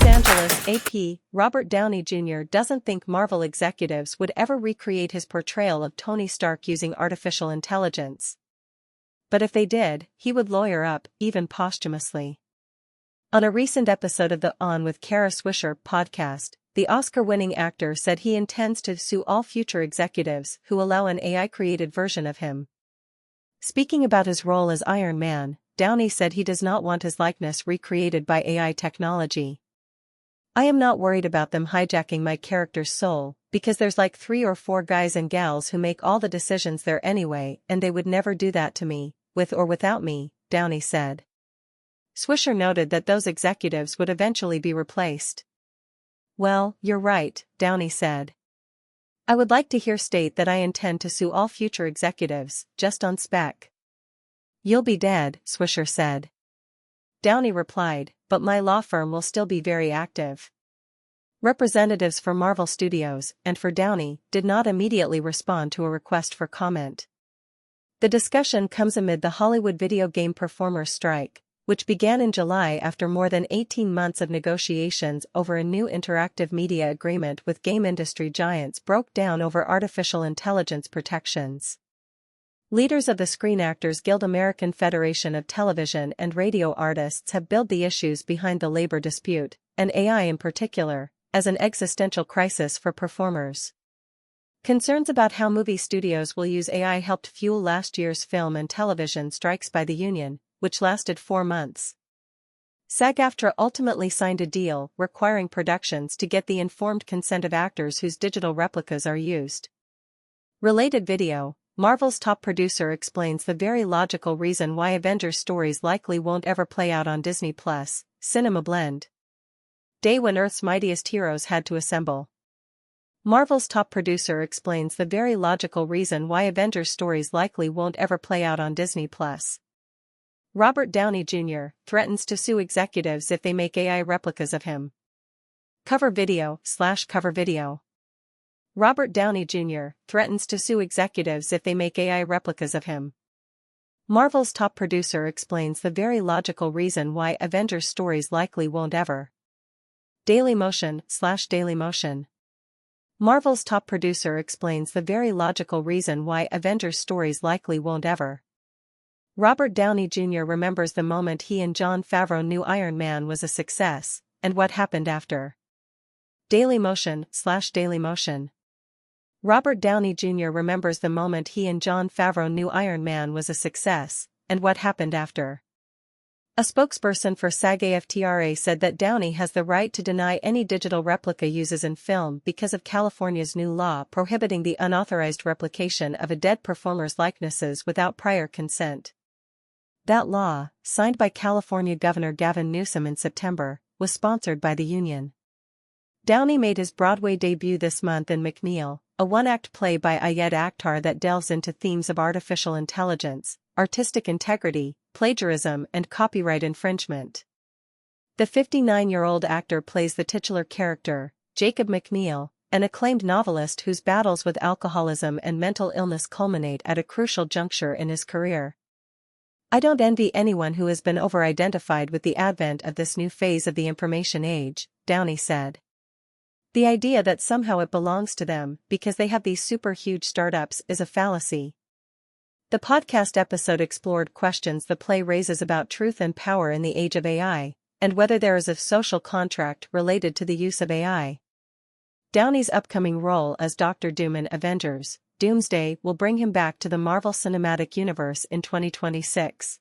Angeles AP, Robert Downey Jr. doesn't think Marvel executives would ever recreate his portrayal of Tony Stark using artificial intelligence. But if they did, he would lawyer up, even posthumously. On a recent episode of the On with Kara Swisher podcast, the Oscar-winning actor said he intends to sue all future executives who allow an AI-created version of him. Speaking about his role as Iron Man, Downey said he does not want his likeness recreated by AI technology. "I am not worried about them hijacking my character's soul, because there's like 3 or 4 guys and gals who make all the decisions there anyway, and they would never do that to me, with or without me," Downey said. Swisher noted that those executives would eventually be replaced. "Well, you're right," Downey said. "I would like to hear state that I intend to sue all future executives, just on spec." "You'll be dead," Swisher said. Downey replied, "But my law firm will still be very active." Representatives for Marvel Studios, and for Downey, did not immediately respond to a request for comment. The discussion comes amid the Hollywood video game performers' strike, which began in July after more than 18 months of negotiations over a new interactive media agreement with game industry giants broke down over artificial intelligence protections. Leaders of the Screen Actors Guild, American Federation of Television and Radio Artists have billed the issues behind the labor dispute, and AI in particular, as an existential crisis for performers. Concerns about how movie studios will use AI helped fuel last year's film and television strikes by the union, which lasted 4 months. SAG-AFTRA ultimately signed a deal requiring productions to get the informed consent of actors whose digital replicas are used. Related video: Marvel's top producer explains the very logical reason why Avengers stories likely won't ever play out on Disney+, Cinema Blend. Day when Earth's mightiest heroes had to assemble. Marvel's top producer explains the very logical reason why Avengers stories likely won't ever play out on Disney+. Robert Downey Jr. threatens to sue executives if they make AI replicas of him. Cover video/cover video. Robert Downey Jr. threatens to sue executives if they make AI replicas of him. Marvel's top producer explains the very logical reason why Avengers stories likely won't ever. Dailymotion/Daily Motion. Marvel's top producer explains the very logical reason why Avengers stories likely won't ever. Robert Downey Jr. remembers the moment he and Jon Favreau knew Iron Man was a success, and what happened after. Dailymotion/Daily Motion. Robert Downey Jr. remembers the moment he and Jon Favreau knew Iron Man was a success, and what happened after. A spokesperson for SAG-AFTRA said that Downey has the right to deny any digital replica uses in film because of California's new law prohibiting the unauthorized replication of a dead performer's likenesses without prior consent. That law, signed by California Governor Gavin Newsom in September, was sponsored by the union. Downey made his Broadway debut this month in McNeil, a one-act play by Ayed Akhtar that delves into themes of artificial intelligence, artistic integrity, plagiarism and copyright infringement. The 59-year-old actor plays the titular character, Jacob McNeil, an acclaimed novelist whose battles with alcoholism and mental illness culminate at a crucial juncture in his career. "I don't envy anyone who has been over-identified with the advent of this new phase of the information age," Downey said. "The idea that somehow it belongs to them because they have these super huge startups is a fallacy." The podcast episode explored questions the play raises about truth and power in the age of AI, and whether there is a social contract related to the use of AI. Downey's upcoming role as Doctor Doom in Avengers: Doomsday will bring him back to the Marvel Cinematic Universe in 2026.